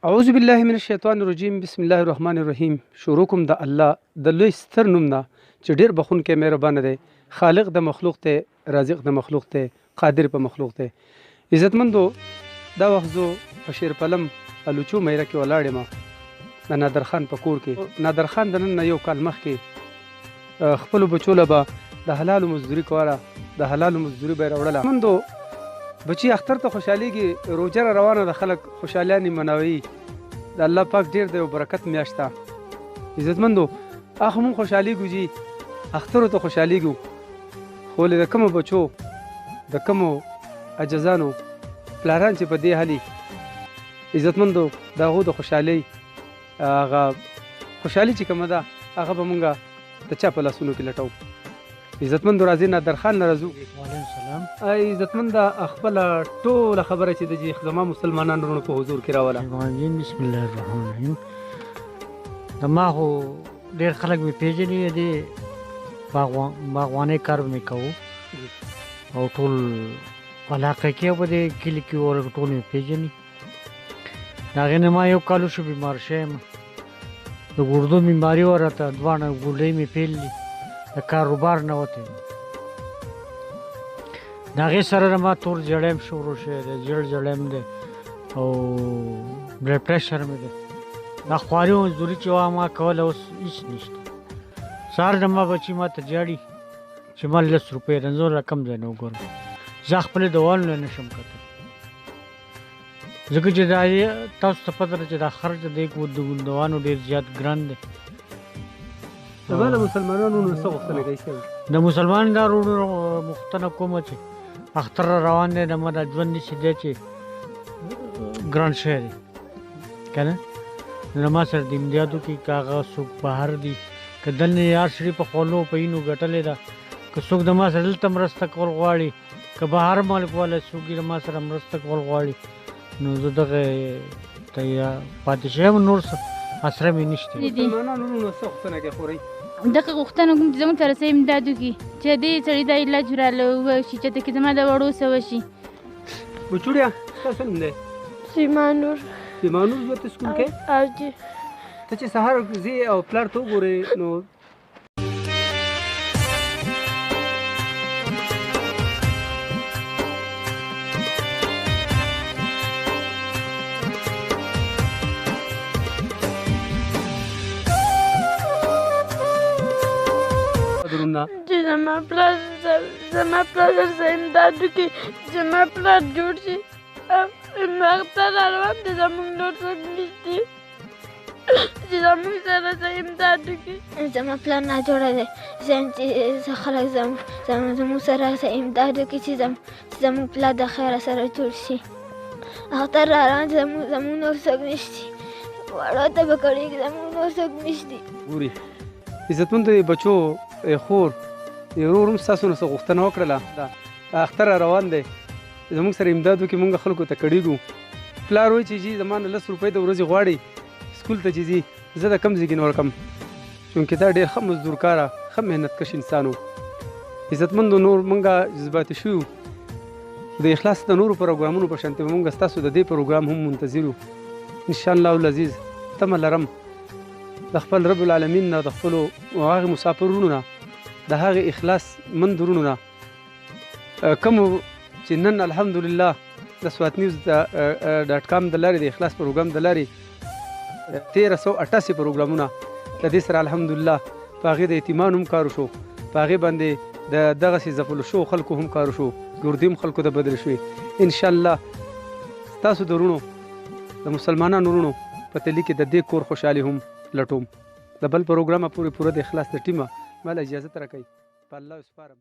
اعوذ بالله من الشیطان الرجیم بسم الله الرحمن الرحیم. شروع کوم د الله د لوی ستر نوم نه چې ډېر بخونکی مهربان دی. خالق د مخلوق ته، رازق د مخلوق ته، قادر په مخلوق ته. عزتمندو، دا وخت زه په شیر پلم الوچو میره کې ولاړ یم د نادر خان په کور کې. نادر خان د نن نه یو کال مخکې خپلو بچو له به د حلالو مزدوري کوله، د حلالو مزدوري به یې راوړله. مندو بچي اختر ته خوشحالېږي، روجه را روانه ده، خلک خوشحالیانې منوي. د الله پاک ډېر دی او برکت میاشت ده. عزتمندو، هغه مونږ خوشحالېږو جي، اخترو ته خوشحالېږو، خو د کومو بچو د کومو عجزانو پلاران چې په دې حالي، عزتمندو د هغو د خوشحالۍ هغه خوشحالي چې کومه ده هغه به مونږ د چا په لاسونو کې لټو. عزتمندو راځي نادر خان نه راځو. وعلیکم السلام. عزتمنده خپله ټوله خبره چې د زما مسلمانانو وروڼو په حضور کې راوله. بسم الله الرحمن الرحیم. زما خو ډېر خلک مې پېژني، د باغوانۍ کار مې کوو او ټول علاقه کې او په دې کلي کې ټول مې پېژني. د هغې نه ما یو کال وشو بیمار شوی یم، د ګردو بیماري وه، راته دواړه ګولۍ مې فیل دي، د کاروبار نه وتی. د هغې سره ما تور زړی م شروع شوی دی، زیړ زړی م دی او بلډ پریشر مې دی. دا خواري مزدوري چې وه ما کوله اوس هېڅ نشته. سهار نه ما بچي ما ته جاړي چې ما 10 روپۍ رنځور را کم ځای نه وګورم، زه خپلې دوالو نه نشم کتلی، ځکه چې دا تاسو ته پته ده چې دا خرچ د دوانو ډېر زیات ګران دی. زما د مسلمانانو وروڼو څه غوښتنه کوي؟ د مسلمان دا وروڼو غوښتنه کومه چې اختر را روان دی، د ما دا ژوند داسې دی چې ګران شوی دی که نه. نو ما سره د امدادو کې که هغه څوک بهر دي، که دلته یار سړي په خولو په اینو ګټلې ده، که څوک د ما سره دلته مرسته کول غواړي، که بهر ملک والا څوک د ما سره مرسته کول غواړي، نو زه دغه ته پاتې شوی یم، نور څه اسره مې نشته. مسلمانانو وروڼو څه غوښتنه کوي خورئ؟ دغه غوښتنه کوم چې زموږ سره څه امداد وکړي، چې دې سړي دا علاج راله وشي، چې ته کې زما د وړو څه وشي. بچوړیا ستا څه نوم دی؟ سیمانور. سیمانور زوی ته سکول کې؟ او جی. ته چې سهار ځې او پلار ته وګورې نو چې زما پلار سره امداد وکړي، زما پلار جوړ شي. اختر را روان دی، زموږ نور څوک نشته چې زموږ سره څه امداد وکړي. زما پلار ناجوړه دی، چې خلک زموږ سره څه امداد وکړي چې زموږ پلار د خیره سره جوړ شي. اختر را روان دی، زموږ نور څوک نشته، وړو ته به کړېږي، زموږ نور څوک نشته. ګوري عزتمندو بچو، خور ورور هم ستاسو نه څه غوښتنه وکړله. دا اختر را روان دی، زموږ سره امداد وکړي، مونږ خلکو ته کړېږو. پلار وایي چې جي زما نه 10 روپۍ د ورځې غواړي سکول ته چې ځي، زه د کم ځای کې نه ورکړم، چونکې دا ډېر ښه مزدور کاره، ښه محنت کش انسان و. عزتمندو، نور مونږ جذباتي شوي د اخلاص د نورو پروګرامونو په شانتې مونږ ستاسو د دې پروګرام هم منتظر یو. انشاءالله العزیز تمه لرم د خپل رب العالمین نه، د خپلو هغې مسافر وروڼو نه، د هغې اخلاص مند وروڼو نه، کومو چې نن الحمدلله د سوات نیوز .com د لارې د اخلاص پروګرام د لارې 1388 پروګرامونه د دې سره الحمدلله په هغې د یتیمانو هم کار وشو، په هغې باندې د دغسې ځپلو شوو خلکو هم کار وشو، ګردې هم خلکو ته بدل شوې. انشاءالله ستاسو د وروڼو د مسلمانانو وروڼو په تلي کې د دې کور خوشحالي هم لټوم. د بل پروګرامه پورې پوره د اخلاص د ټیمه ماله اجازت راکوئ، په الله وسپارم.